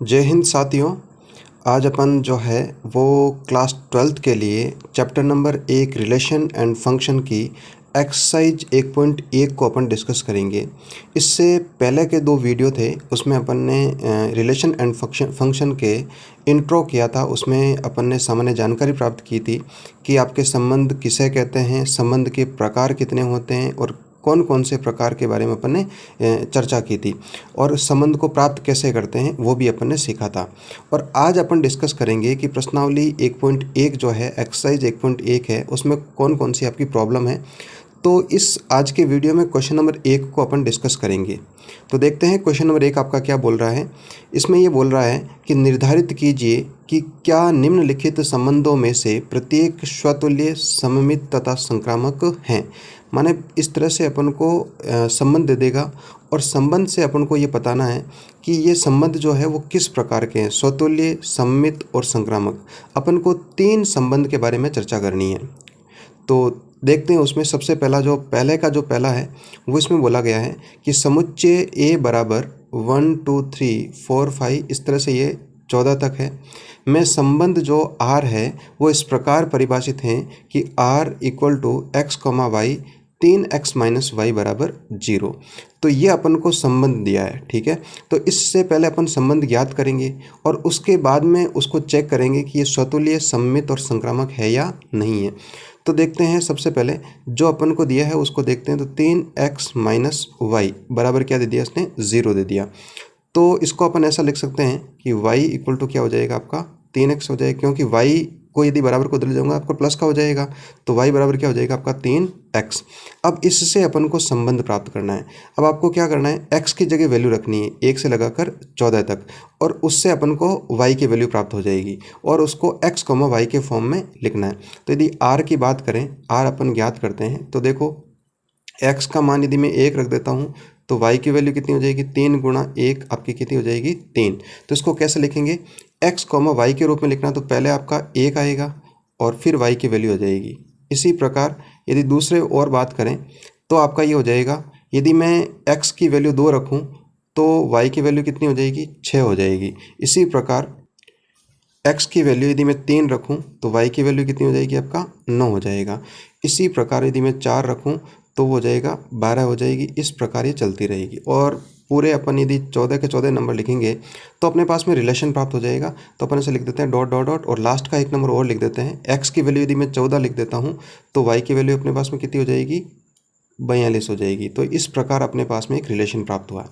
जय हिंद साथियों। आज अपन जो है वो क्लास 12th के लिए chapter number 1 relation and function की एक्सरसाइज 1.1 को अपन डिस्कस करेंगे। इससे पहले के 2 वीडियो थे उसमें अपन ने रिलेशन एंड फंक्शन के इंट्रो किया था। उसमें अपन ने सामान्य जानकारी प्राप्त की थी कि आपके संबंध किसे कहते हैं, संबंध के प्रकार कितने होते हैं और कौन कौन से प्रकार के बारे में अपन ने चर्चा की थी और संबंध को प्राप्त कैसे करते हैं वो भी अपन ने सीखा था। और आज अपन डिस्कस करेंगे कि प्रश्नावली 1.1 जो है एक्सरसाइज 1.1 है उसमें कौन कौन सी आपकी प्रॉब्लम है। तो इस आज के वीडियो में क्वेश्चन नंबर 1 को अपन डिस्कस करेंगे। तो देखते हैं क्वेश्चन नंबर 1 आपका क्या बोल रहा है। इसमें ये बोल रहा है कि निर्धारित कीजिए कि क्या निम्नलिखित संबंधों में से प्रत्येक स्वतुल्य, सममित तथा संक्रामक हैं। माने इस तरह से अपन को संबंध दे देगा और संबंध से अपन को ये बताना है कि ये संबंध जो है वो किस प्रकार के हैं, स्वतुल्य, सममित और संक्रामक। अपन को 3 संबंध के बारे में चर्चा करनी है। तो देखते हैं उसमें सबसे पहला है वो इसमें बोला गया है कि समुच्चय A बराबर 1 2 3 4 5 इस तरह से ये 14 तक है। में संबंध जो R है वो इस प्रकार परिभाषित हैं कि R equal to x, y 3x minus y बराबर 0। तो ये अपन को संबंध दिया है, ठीक है। तो इससे पहले अपन संबंध ज्ञात करेंगे और उसके बाद में उसको चेक करेंगे कि ये स्वतुल्य, सममित और संक्रामक है या नहीं है। तो देखते हैं सबसे पहले जो अपन को दिया है उसको देखते हैं। तो 3x माइनस वाई बराबर क्या दे दिया इसने, 0 दे दिया। तो इसको अपन ऐसा लिख सकते हैं कि y इक्वल टू क्या हो जाएगा आपका 3x हो जाएगा, क्योंकि y को यदि बराबर को उधर ले जाऊंगा आपको प्लस का हो जाएगा। तो y बराबर क्या हो जाएगा आपका 3x। अब इससे अपन को संबंध प्राप्त करना है। अब आपको क्या करना है, x की जगह वैल्यू रखनी है 1 से लगाकर 14 तक और उससे अपन को y की वैल्यू प्राप्त हो जाएगी और उसको x, y के फॉर्म में लिखना है। तो यदि r की बात करें, r अपन ज्ञात करते हैं। तो देखो x का मान यदि मैं 1 रख देता हूँ तो y की वैल्यू कितनी हो जाएगी, 3 गुणा 1 आपकी कितनी हो जाएगी 3। तो इसको कैसे लिखेंगे, x, y के रूप में लिखना। तो पहले आपका 1 आएगा और फिर y की वैल्यू हो जाएगी। इसी प्रकार यदि दूसरे और बात करें तो आपका ये हो जाएगा, यदि मैं x की वैल्यू 2 रखूँ तो y की वैल्यू कितनी हो जाएगी, 6 हो जाएगी। इसी प्रकार x की वैल्यू यदि मैं 3 रखूँ तो y की वैल्यू कितनी हो जाएगी आपका 9 हो जाएगा। इसी प्रकार यदि मैं 4 रखूँ तो वो हो जाएगा 12 हो जाएगी। इस प्रकार ये चलती रहेगी और पूरे अपन यदि 14 के 14 नंबर लिखेंगे तो अपने पास में रिलेशन प्राप्त हो जाएगा। तो अपन ऐसे लिख देते हैं डॉट डॉट डॉट और लास्ट का 1 नंबर और लिख देते हैं। x की वैल्यू यदि मैं 14 लिख देता हूँ तो y की वैल्यू अपने पास में कितनी हो जाएगी, 42 हो जाएगी। तो इस प्रकार अपने पास में एक रिलेशन प्राप्त हुआ।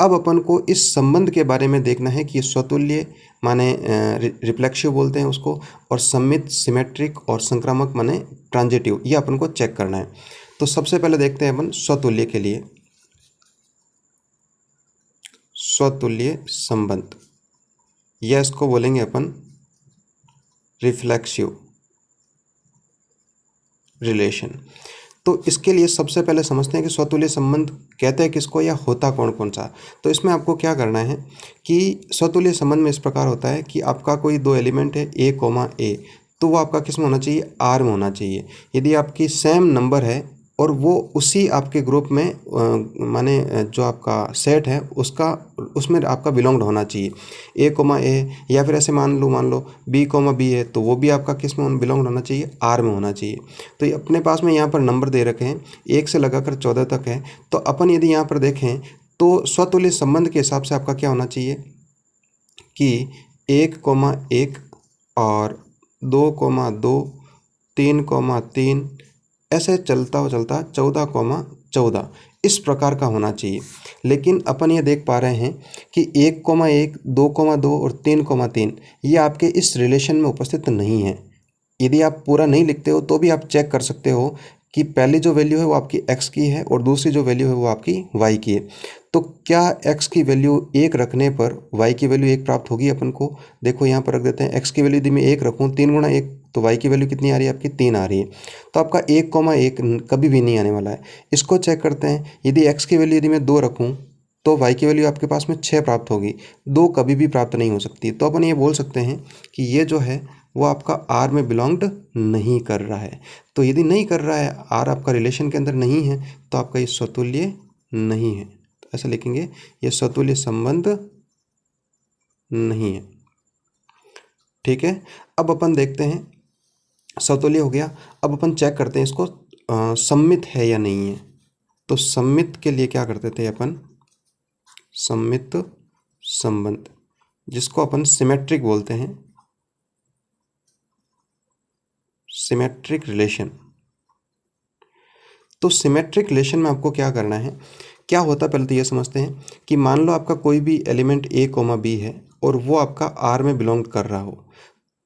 अब अपन को इस संबंध के बारे में देखना है कि ये स्वतुल्य माने रिफ्लेक्सिव बोलते हैं उसको, और सममित सिमेट्रिक, और संक्रामक माने ट्रांजिटिव, ये अपन को चेक करना है। तो सबसे पहले देखते हैं अपन स्वतुल्य के लिए स्वतुल्य संबंध, या इसको बोलेंगे अपन रिफ्लेक्सिव रिलेशन। तो इसके लिए सबसे पहले समझते हैं कि स्वतुल्य संबंध कहते हैं किसको या होता कौन कौन सा। तो इसमें आपको क्या करना है कि स्वतुल्य संबंध में इस प्रकार होता है कि आपका कोई 2 एलिमेंट है a, तो वो आपका किस में होना चाहिए, R में होना चाहिए। यदि आपकी सेम नंबर है और वो उसी आपके ग्रुप में माने जो आपका सेट है उसमें आपका बिलोंग्ड होना चाहिए, a, या फिर ऐसे मान लो b, है तो वो भी आपका किस में बिलोंग्ड होना चाहिए, R में होना चाहिए। तो ये अपने पास में यहाँ पर नंबर दे रखे हैं 1 से लगाकर 14 तक है। तो अपन यदि यहाँ पर देखें तो स्वतुल्य संबंध के हिसाब से आपका क्या होना चाहिए कि 1, और 2, 3, ऐसे चलता 14, इस प्रकार का होना चाहिए। लेकिन अपन ये देख पा रहे हैं कि 1, 2, और 3, ये आपके इस रिलेशन में उपस्थित नहीं है। यदि आप पूरा नहीं लिखते हो तो भी आप चेक कर सकते हो कि पहली जो वैल्यू है वो आपकी x की है और दूसरी जो वैल्यू है वो आपकी y की है। तो क्या x की वैल्यू 1 रखने पर y की वैल्यू 1 प्राप्त होगी अपन को। देखो यहाँ पर रख देते हैं, x की वैल्यू यदि मैं 1 रखूँ 3 गुणा 1 तो y की वैल्यू कितनी आ रही है आपकी 3 आ रही है। तो आपका 1, कभी भी नहीं आने वाला है। इसको चेक करते हैं, यदि x की वैल्यू यदि मैं 2 रखूँ तो y की वैल्यू आपके पास में 6 प्राप्त होगी। 2 कभी भी प्राप्त नहीं हो सकती। तो अपन ये बोल सकते हैं कि ये जो है वो आपका R में बिलोंग्ड नहीं कर रहा है। तो यदि नहीं कर रहा है, R आपका रिलेशन के अंदर नहीं है, तो आपका ये स्वतुल्य नहीं है। तो ऐसा लिखेंगे, ये स्वतुल्य संबंध नहीं है। ठीक है, अब अपन देखते हैं, समतुल्य हो गया। अब अपन चेक करते हैं इसको सममित है या नहीं है। तो सममित के लिए क्या करते थे अपन, सममित संबंध, जिसको अपन सिमेट्रिक बोलते हैं, सिमेट्रिक रिलेशन। तो सिमेट्रिक रिलेशन में आपको क्या करना है, क्या होता है पहले तो ये समझते हैं कि मान लो आपका कोई भी एलिमेंट ए कोमा बी है और वो आपका आर में बिलोंग कर रहा हो।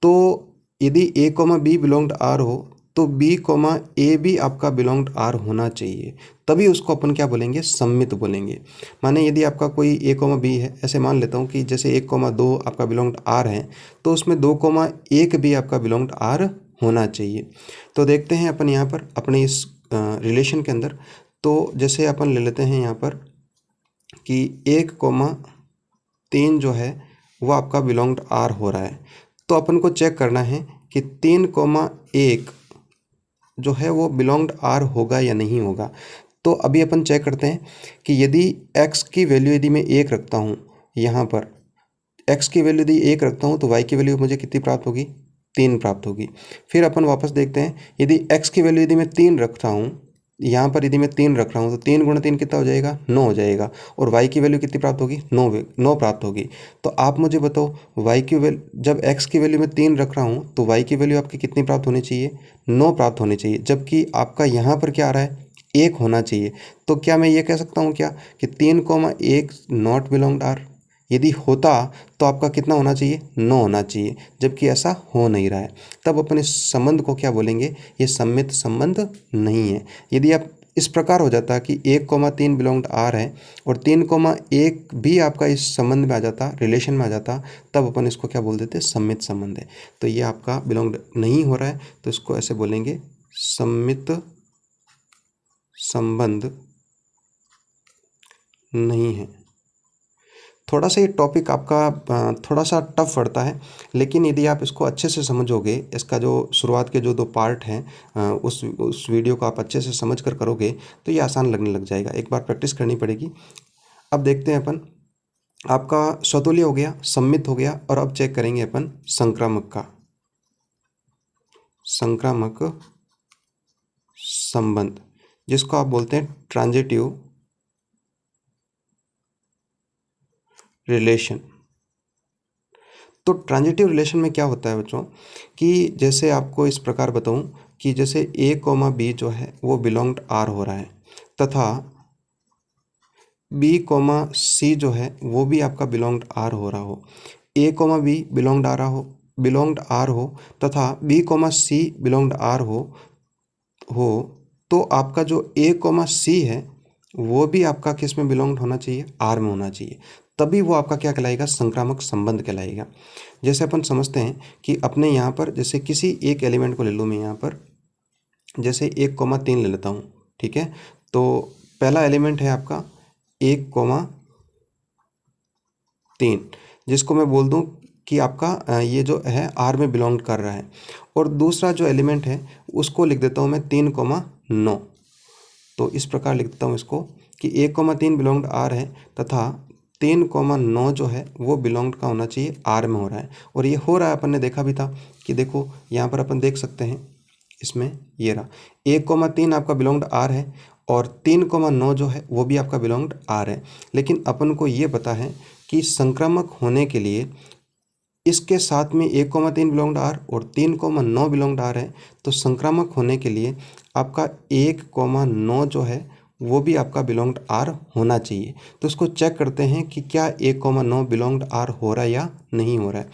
तो यदि ए कोमा बी बिलोंग आर हो तो बी कोमा ए भी आपका बिलोंग आर होना चाहिए, तभी उसको अपन क्या बोलेंगे, सममित बोलेंगे। माने यदि आपका कोई ए कोमा बी है, ऐसे मान लेता हूँ कि जैसे 1,2 आपका बिलोंग आर है, तो उसमें 2,1 भी आपका बिलोंग आर होना चाहिए। तो देखते हैं अपन यहाँ पर अपने इस रिलेशन के अंदर। तो जैसे अपन ले लेते हैं यहाँ पर कि 1,3 जो है वो आपका बिलोंग आर हो रहा है। तो अपन को चेक करना है कि 3,1 जो है वो बिलोंग आर होगा या नहीं होगा। तो अभी अपन चेक करते हैं कि यदि x की वैल्यू यदि मैं 1 रखता हूँ, यहाँ पर x की वैल्यू यदि 1 रखता हूँ तो y की वैल्यू मुझे कितनी प्राप्त होगी, 3 प्राप्त होगी। फिर अपन वापस देखते हैं, यदि x की वैल्यू यदि मैं 3 रखता हूँ, यहाँ पर यदि मैं 3 रख रहा हूँ तो 3 गुणा 3 कितना हो जाएगा, 9 हो जाएगा। और y की वैल्यू कितनी प्राप्त होगी, 9 प्राप्त होगी। तो आप मुझे बताओ y की वैल्यू, जब x की वैल्यू मैं 3 रख रहा हूँ तो y की वैल्यू आपकी कितनी प्राप्त होनी चाहिए, 9 प्राप्त होनी चाहिए। जबकि आपका यहाँ पर क्या आ रहा है, 1 होना चाहिए। तो क्या मैं ये कह सकता हूँ क्या कि 3,1 नॉट बिलोंग आर, यदि होता तो आपका कितना होना चाहिए, 9 होना चाहिए, जबकि ऐसा हो नहीं रहा है। तब अपन इस संबंध को क्या बोलेंगे, ये सममित संबंध नहीं है। यदि आप इस प्रकार हो जाता कि 1,3 बिलोंग आर है और 3,1 भी आपका इस संबंध में आ जाता, रिलेशन में आ जाता, तब अपन इसको क्या बोल देते, सममित संबंध है। तो ये आपका बिलोंग नहीं हो रहा है, तो इसको ऐसे बोलेंगे, सममित संबंध नहीं है। थोड़ा सा ये टॉपिक आपका थोड़ा सा टफ पड़ता है, लेकिन यदि आप इसको अच्छे से समझोगे, इसका जो शुरुआत के जो 2 पार्ट हैं उस वीडियो को आप अच्छे से समझ कर करोगे तो ये आसान लगने लग जाएगा। एक बार प्रैक्टिस करनी पड़ेगी। अब देखते हैं अपन, आपका स्वतुल्य हो गया, सममित हो गया, और अब चेक करेंगे अपन संक्रामक का, संक्रामक संबंध, जिसको आप बोलते हैं ट्रांजिटिव रिलेशन। तो ट्रांजिटिव रिलेशन में क्या होता है बच्चों, कि जैसे आपको इस प्रकार बताऊं कि जैसे ए कोमा बी जो है वो बिलोंग आर हो रहा है, तथा बी कोमा सी जो है वो भी आपका बिलोंग आर हो रहा हो। A comma B belong R हो तथा B comma C belong R हो तो आपका जो ए कोमा सी है वो भी आपका किस में बिलोंग होना चाहिए, आर में होना चाहिए। तभी वो आपका क्या कहलाएगा, संक्रामक संबंध कहलाएगा। जैसे अपन समझते हैं कि अपने यहाँ पर जैसे किसी एक एलिमेंट को ले लूँ मैं, यहाँ पर जैसे 1,3 ले लेता हूँ। ठीक है, तो पहला एलिमेंट है आपका 1,3, जिसको मैं बोल दूँ कि आपका ये जो है आर में बिलोंग कर रहा है। और दूसरा जो एलिमेंट है उसको लिख देता हूँ मैं 3,9। तो इस प्रकार लिख देता हूँ इसको कि 1,3 बिलोंग आर है तथा 3,9 जो है वो बिलोंग का होना चाहिए, आर में हो रहा है। और ये हो रहा है, अपन ने देखा भी था कि देखो यहाँ पर अपन देख सकते हैं, इसमें ये रहा 1,3 आपका बिलोंग आर है और 3,9 जो है वो भी आपका बिलोंग आर है। लेकिन अपन को ये पता है कि संक्रामक होने के लिए इसके साथ में 1,3 बिलोंग आर और 3,9 बिलोंग आर है, तो संक्रामक होने के लिए आपका 1,9 जो है वो भी आपका बिलोंग आर होना चाहिए। तो इसको चेक करते हैं कि क्या 1,9 बिलोंग आर हो रहा है या नहीं हो रहा है।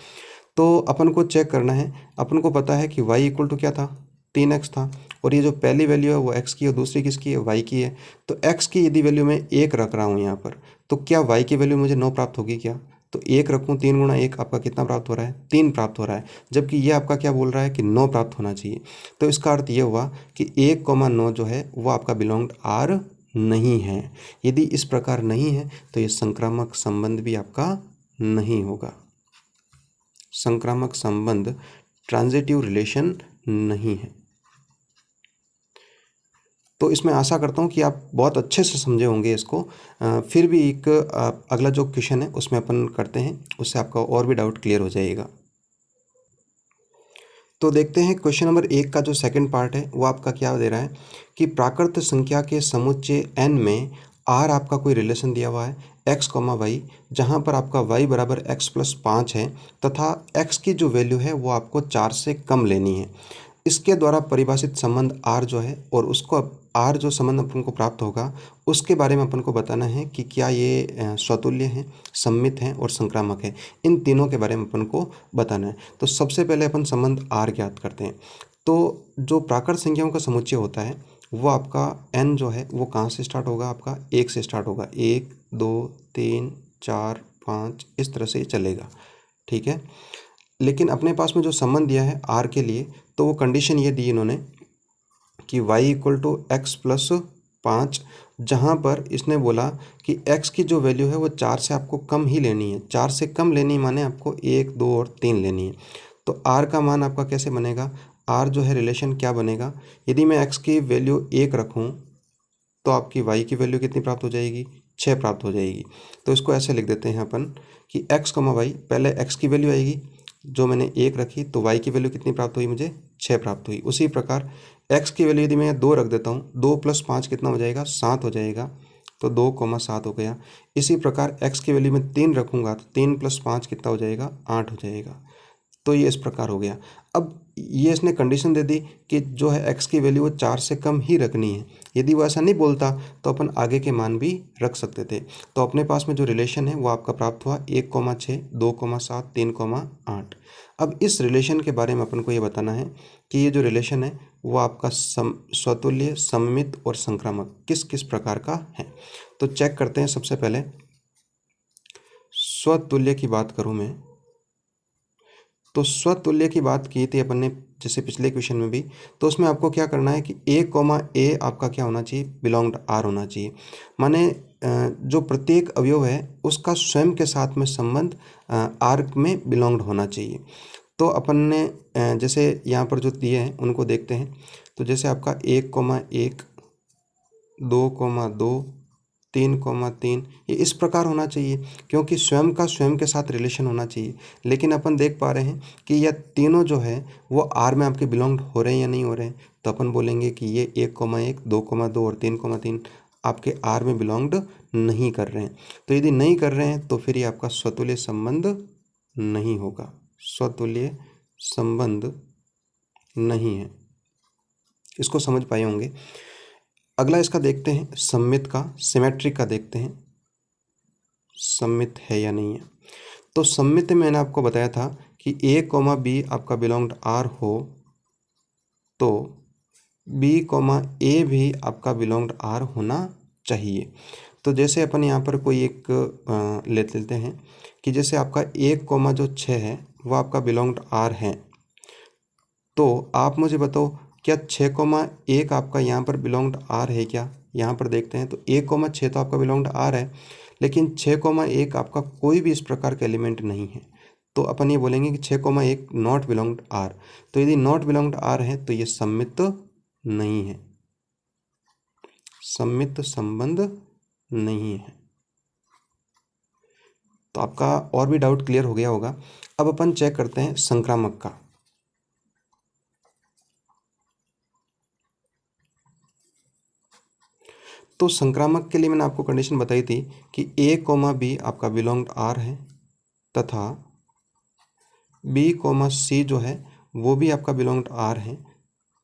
तो अपन को चेक करना है, अपन को पता है कि y इक्वल टू क्या था, 3x था, और ये जो पहली वैल्यू है वो x की और दूसरी किसकी है, y की है। तो x की यदि वैल्यू मैं 1 रख रहा हूँ यहाँ पर, तो क्या y की वैल्यू मुझे 9 प्राप्त होगी क्या। तो 1 रखूँ, 3 गुणा 1 आपका कितना प्राप्त हो रहा है, 3 प्राप्त हो रहा है। जबकि ये आपका क्या बोल रहा है कि 9 प्राप्त होना चाहिए। तो इसका अर्थ ये हुआ कि 1,9 जो है वो आपका बिलोंग आर नहीं है। यदि इस प्रकार नहीं है तो ये संक्रामक संबंध भी आपका नहीं होगा। संक्रामक संबंध ट्रांजिटिव रिलेशन नहीं है। तो इसमें आशा करता हूँ कि आप बहुत अच्छे से समझे होंगे इसको। फिर भी एक अगला जो क्वेश्चन है उसमें अपन करते हैं, उससे आपका और भी डाउट क्लियर हो जाएगा। तो देखते हैं क्वेश्चन नंबर 1 का जो सेकंड पार्ट है वो आपका क्या दे रहा है कि प्राकृत संख्या के समुच्चय n में r आपका कोई रिलेशन दिया हुआ है x, y, जहाँ पर आपका y बराबर x प्लस 5 है तथा x की जो वैल्यू है वो आपको 4 से कम लेनी है। इसके द्वारा परिभाषित संबंध r जो है और उसको r जो संबंध अपन को प्राप्त होगा उसके बारे में अपन को बताना है कि क्या ये स्वतुल्य है, सममित है और संक्रामक है। इन तीनों के बारे में अपन को बताना है। तो सबसे पहले अपन संबंध r ज्ञात करते हैं। तो जो प्राकृत संख्याओं का समुच्चय होता है वो आपका n जो है वो कहाँ से स्टार्ट होगा, आपका 1 से स्टार्ट होगा। 1 2 3 4 5 इस तरह से चलेगा, ठीक है। लेकिन अपने पास में जो संबंध दिया है r के लिए, तो वो कंडीशन ये दी इन्होंने कि y equal to x plus 5, जहाँ पर इसने बोला कि x की जो वैल्यू है वो 4 से आपको कम ही लेनी है। 4 से कम लेनी माने आपको 1 2 और 3 लेनी है। तो r का मान आपका कैसे बनेगा, r जो है रिलेशन क्या बनेगा, यदि मैं x की वैल्यू 1 रखूँ तो आपकी y की वैल्यू कितनी प्राप्त हो जाएगी, 6 प्राप्त हो जाएगी। तो इसको ऐसे लिख देते हैं अपन कि x, y, पहले x की वैल्यू आएगी जो मैंने 1 रखी, तो y की वैल्यू कितनी प्राप्त हुई, मुझे 6 प्राप्त हुई। उसी प्रकार x की वैल्यू यदि मैं 2 रख देता हूँ, 2 प्लस 5 कितना हो जाएगा, 7 हो जाएगा। तो 2, 7 हो गया। इसी प्रकार x की वैल्यू मैं 3 रखूँगा तो 3 प्लस 5 कितना हो जाएगा, 8 हो जाएगा। तो ये इस प्रकार हो गया। अब ये इसने कंडीशन दे दी कि जो है x की वैल्यू वो 4 से कम ही रखनी है। यदि वो ऐसा नहीं बोलता तो अपन आगे के मान भी रख सकते थे। तो अपने पास में जो रिलेशन है वो आपका प्राप्त हुआ 1,6, 2,7, 3,8। अब इस रिलेशन के बारे में अपन को ये बताना है कि ये जो रिलेशन है वो आपका स्वतुल्य, सममित और संक्रामक किस किस प्रकार का है। तो चेक करते हैं। सबसे पहले स्वतुल्य की बात करूँ मैं, तो स्वतुल्य की बात की थी अपन ने जैसे पिछले क्वेश्चन में भी। तो उसमें आपको क्या करना है कि a, आपका क्या होना चाहिए, बिलोंग टू r होना चाहिए। माने जो प्रत्येक अवयव है उसका स्वयं के साथ में संबंध r में बिलोंग्ड होना चाहिए। तो अपन ने जैसे यहाँ पर जो दिए हैं उनको देखते हैं। तो जैसे आपका 1,1, 2,2, 3,3 ये इस प्रकार होना चाहिए, क्योंकि स्वयं का स्वयं के साथ रिलेशन होना चाहिए। लेकिन अपन देख पा रहे हैं कि यह तीनों जो है वो आर में आपके बिलोंग हो रहे हैं या नहीं हो रहे हैं। तो अपन बोलेंगे कि ये 1,1, 2,2 और 3,3 आपके आर में बिलोंग्ड नहीं कर रहे हैं। तो यदि नहीं कर रहे हैं तो फिर ये आपका स्वतुल्य संबंध नहीं होगा, स्वतुल्य संबंध नहीं है। इसको समझ पाए होंगे। अगला इसका देखते हैं सममित का, सिमेट्रिक का देखते हैं सममित है या नहीं है। तो सममित में मैंने आपको बताया था कि a, b आपका बिलोंग r हो तो b, a भी आपका बिलोंग r होना चाहिए। तो जैसे अपन यहाँ पर कोई एक ले लेते हैं कि जैसे आपका 1, जो 6 है वो आपका बिलोंग r है। तो आप मुझे बताओ क्या 6,1 आपका यहाँ पर बिलोंग r है क्या। यहाँ पर देखते हैं तो 1,6 तो आपका बिलोंग r है, लेकिन 6,1 आपका कोई भी इस प्रकार का एलिमेंट नहीं है। तो अपन ये बोलेंगे कि 6,1 नॉट बिलोंग r। तो यदि नॉट बिलोंग r है तो ये सममित नहीं है, सममित संबंध नहीं है। तो आपका और भी डाउट क्लियर हो गया होगा। अब अपन चेक करते हैं संक्रामक का। तो संक्रामक के लिए मैंने आपको कंडीशन बताई थी कि a, b आपका बिलोंग r है तथा b, c जो है वो भी आपका बिलोंग r है।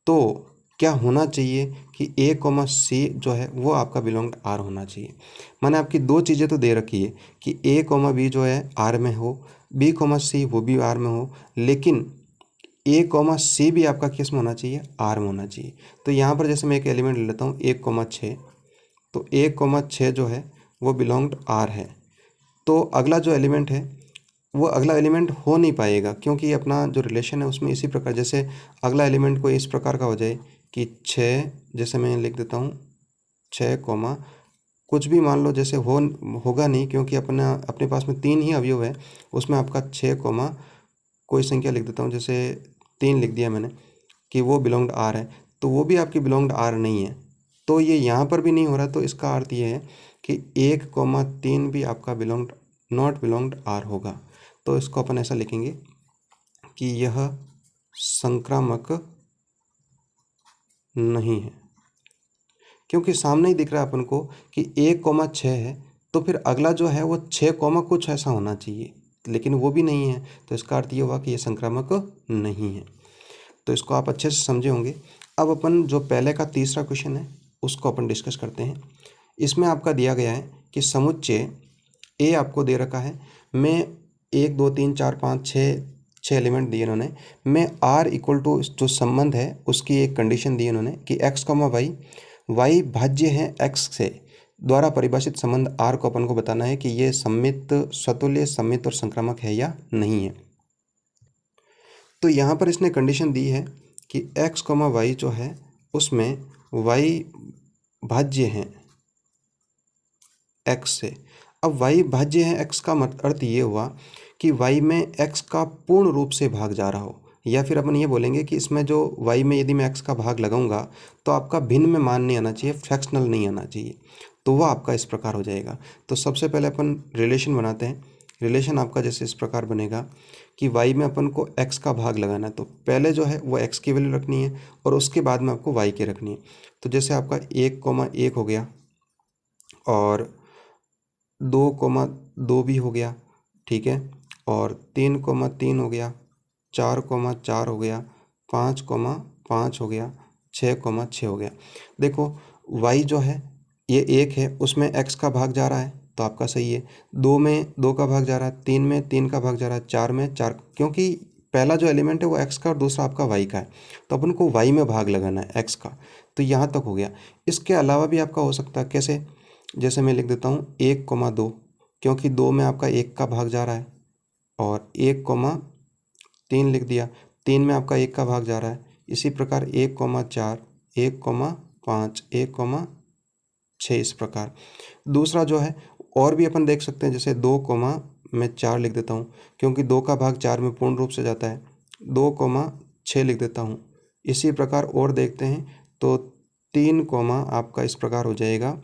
तो क्या होना चाहिए कि a, c जो है वो आपका बिलोंग r होना चाहिए। मैंने आपकी दो चीज़ें तो दे रखी है कि a, b जो है r में हो, b, c वो भी r में हो, लेकिन a, c भी आपका किस में होना चाहिए, r में होना चाहिए। तो यहाँ पर जैसे मैं एक एलिमेंट ले लेता हूँ 1,6, तो 1,6 जो है वो बिलोंग्ड r है। तो अगला जो एलिमेंट है वो अगला एलिमेंट हो नहीं पाएगा, क्योंकि अपना जो रिलेशन है उसमें इसी प्रकार, जैसे अगला एलिमेंट कोई इस प्रकार का हो जाए कि 6, जैसे मैं लिख देता हूँ 6, कुछ भी मान लो, जैसे होगा नहीं, क्योंकि अपने पास में 3 ही अवयव है। उसमें आपका 6, कोई संख्या लिख देता हूँ, जैसे 3 लिख दिया मैंने कि वो बिलोंग्ड r है। तो वो भी आपकी बिलोंग्ड r नहीं है। तो ये यहाँ पर भी नहीं हो रहा, तो इसका अर्थ ये है कि 1,3 भी आपका नॉट बिलोंग्ड आर होगा। तो इसको अपन ऐसा लिखेंगे कि यह संक्रामक नहीं है, क्योंकि सामने ही दिख रहा है अपन को कि 1,6 है, तो फिर अगला जो है वो 6, कुछ ऐसा होना चाहिए, लेकिन वो भी नहीं है, तो इसका अर्थ ये हुआ कि ये संक्रामक नहीं है। तो इसको आप अच्छे से समझे होंगे। अब अपन जो पहले का तीसरा क्वेश्चन है उसको अपन डिस्कस करते हैं। इसमें आपका दिया गया है कि समुच्चय ए आपको दे रखा है, मैं 1 2 3 4 5 6 एलिमेंट दिए इन्होंने, मैं आर इक्वल टू जो संबंध है उसकी एक कंडीशन दी इन्होंने कि एक्स कॉमा वाई भाज्य है एक्स से द्वारा परिभाषित संबंध आर को अपन को बताना है कि ये सममित, स्वतुल्य, सममित और संक्रामक है या नहीं है। तो यहाँ पर इसने कंडीशन दी है कि एक्स कॉमा वाई जो है उसमें वाई भाज्य है एक्स से। अब वाई भाज्य है एक्स का अर्थ ये हुआ कि वाई में एक्स का पूर्ण रूप से भाग जा रहा हो, या फिर अपन ये बोलेंगे कि इसमें जो वाई में यदि मैं एक्स का भाग लगाऊंगा तो आपका भिन्न में मान नहीं आना चाहिए, फ्रैक्शनल नहीं आना चाहिए, तो वह आपका इस प्रकार हो जाएगा। तो सबसे पहले अपन रिलेशन बनाते हैं। रिलेशन आपका जैसे इस प्रकार बनेगा कि वाई में अपन को एक्स का भाग लगाना है, तो पहले जो है वो एक्स की वैल्यू रखनी है और उसके बाद में आपको वाई की रखनी है। तो जैसे आपका 1,1 हो गया और 2,2 भी हो गया, ठीक है, और 3,3 हो गया, 4,4 हो गया, 5,5 हो गया, 6,6 हो गया। देखो y जो है ये 1 है, उसमें x का भाग जा रहा है तो आपका सही है, 2 में 2 का भाग जा रहा है, 3 में 3 का भाग जा रहा है, 4 में 4, क्योंकि पहला जो एलिमेंट है वो x का और दूसरा आपका y का है, तो अपन को y में भाग लगाना है x का। तो यहाँ तक हो गया। इसके अलावा भी आपका हो सकता है, कैसे, जैसे मैं लिख देता हूँ 1,2, क्योंकि 2 में आपका 1 का भाग जा रहा है, और 1,3 लिख दिया, 3 में आपका 1 का भाग जा रहा है। इसी प्रकार 1,4, 1,5, 1,6 इस प्रकार। दूसरा जो है और भी अपन देख सकते हैं, जैसे 2,4 लिख देता हूँ, क्योंकि 2 का भाग 4 में पूर्ण रूप से जाता है, 2,6 लिख देता हूँ। इसी प्रकार और देखते हैं तो 3, आपका इस प्रकार हो जाएगा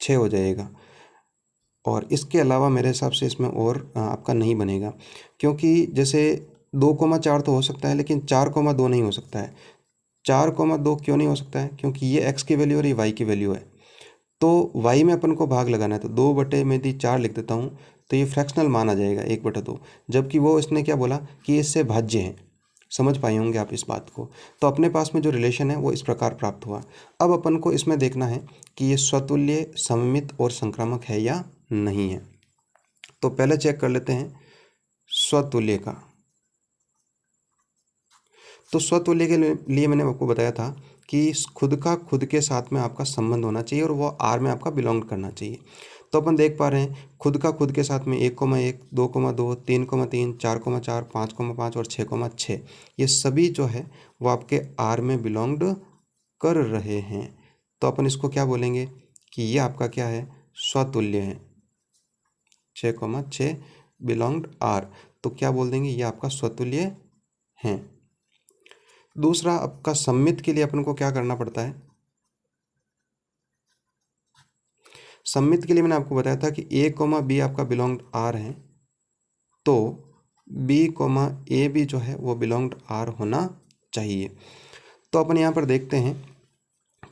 6 हो जाएगा। और इसके अलावा मेरे हिसाब से इसमें और आपका नहीं बनेगा, क्योंकि जैसे 2,4 तो हो सकता है लेकिन 4,2 नहीं हो सकता है। 4,2 क्यों नहीं हो सकता है? क्योंकि ये x की वैल्यू और ये y की वैल्यू है, तो y में अपन को भाग लगाना है, तो 2 बटे में यदि 4 लिख देता हूँ तो ये फ्रैक्शनल माना जाएगा 1/2, जबकि वो इसने क्या बोला कि इससे भाज्य है। समझ पाए होंगे आप इस बात को। तो अपने पास में जो रिलेशन है वो इस प्रकार प्राप्त हुआ। अब अपन को इसमें देखना है कि ये स्वतुल्य, सममित और संक्रामक है या नहीं है। तो पहले चेक कर लेते हैं स्वतुल्य का। तो स्वतुल्य के लिए मैंने आपको बताया था कि खुद का खुद के साथ में आपका संबंध होना चाहिए और वो आर में आपका बिलोंग करना चाहिए। तो अपन देख पा रहे हैं खुद का खुद के साथ में 1,1, 2,2, 3,3, 4,4, 5,5 और 6,6, ये सभी जो है वो आपके आर में बिलोंग्ड कर रहे हैं। तो अपन इसको क्या बोलेंगे कि ये आपका क्या है, स्वतुल्य है। 6,6 बिलोंग्ड आर, तो क्या बोल देंगे, ये आपका स्वतुल्य है। दूसरा आपका सममित के लिए अपन को क्या करना पड़ता है। सममित के लिए मैंने आपको बताया था कि a, b आपका बिलोंग्ड आर है, तो b, a भी जो है वो बिलोंग्ड आर होना चाहिए। तो अपन यहाँ पर देखते हैं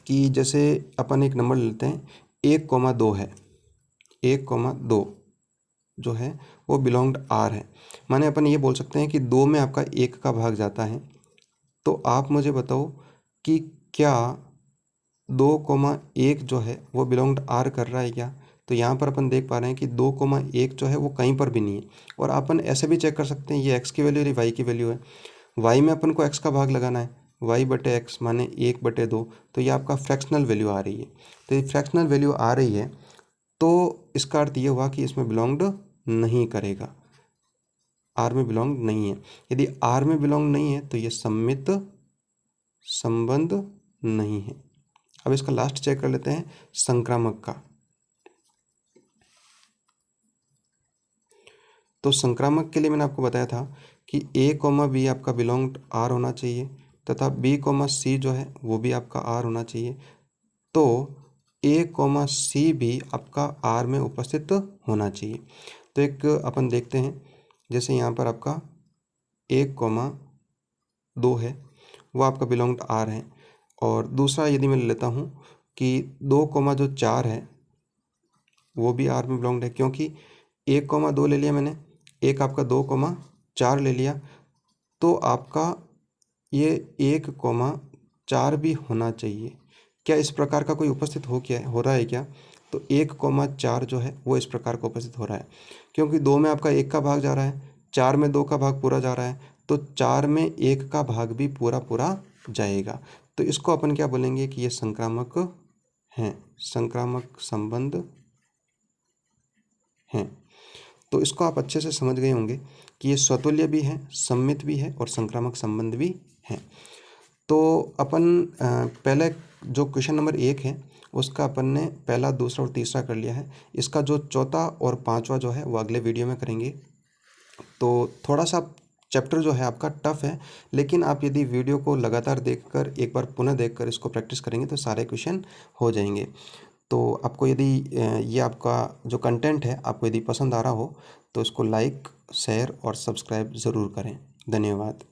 कि जैसे अपन एक नंबर लेते हैं 1,2 है, 1,2 जो है वो बिलोंग्ड आर है, माने अपन ये बोल सकते हैं कि 2 में आपका 1 का भाग जाता है। तो आप मुझे बताओ कि क्या 2,1 जो है वो बिलोंग्ड आर कर रहा है क्या। तो यहाँ पर अपन देख पा रहे हैं कि 2,1 जो है वो कहीं पर भी नहीं है। और अपन ऐसे भी चेक कर सकते हैं, ये x की वैल्यू और y की वैल्यू है, y में अपन को x का भाग लगाना है, y बटे x माने 1/2, तो ये आपका फ्रैक्शनल वैल्यू आ रही है। तो ये फ्रैक्शनल वैल्यू आ रही है तो इसका अर्थ ये हुआ कि इसमें बिलोंग्ड नहीं करेगा, आर में बिलोंग नहीं है। यदि आर में बिलोंग नहीं है तो ये सममित संबंध नहीं है। अब इसका लास्ट चेक कर लेते हैं संक्रामक का। तो संक्रामक के लिए मैंने आपको बताया था कि a, b आपका बिलोंग आर होना चाहिए तथा b, c जो है वो भी आपका आर होना चाहिए। तो ए कॉमा सी भी आपका आर में उपस्थित होना चाहिए। तो एक अपन देखते हैं, जैसे यहाँ पर आपका 1,2 है, वो आपका बिलोंग टू आर है। और दूसरा यदि मैं लेता हूँ कि 2,4 है, वो भी आर में बिलोंग है, क्योंकि 1,2 ले लिया मैंने, एक आपका 2,4 ले लिया, तो आपका ये 1,4 भी होना चाहिए। क्या इस प्रकार का कोई उपस्थित हो रहा है क्या? तो 1,4 जो है वो इस प्रकार का उपस्थित हो रहा है, क्योंकि 2 में आपका 1 का भाग जा रहा है, 4 में 2 का भाग पूरा जा रहा है, तो 4 में 1 का भाग भी पूरा पूरा जाएगा। तो इसको अपन क्या बोलेंगे कि ये संक्रामक हैं, संक्रामक संबंध हैं। तो इसको आप अच्छे से समझ गए होंगे कि ये स्वतुल्य भी है, सममित भी है और संक्रामक संबंध भी है। तो अपन पहले जो क्वेश्चन नंबर 1 है उसका अपन ने पहला, दूसरा और तीसरा कर लिया है। इसका जो चौथा और पांचवा जो है वो अगले वीडियो में करेंगे। तो थोड़ा सा चैप्टर जो है आपका टफ है, लेकिन आप यदि वीडियो को लगातार देखकर एक बार पुनः देखकर इसको प्रैक्टिस करेंगे तो सारे क्वेश्चन हो जाएंगे। तो आपको यदि ये आपका जो कंटेंट है आपको यदि पसंद आ रहा हो तो इसको लाइक, शेयर और सब्सक्राइब ज़रूर करें। धन्यवाद।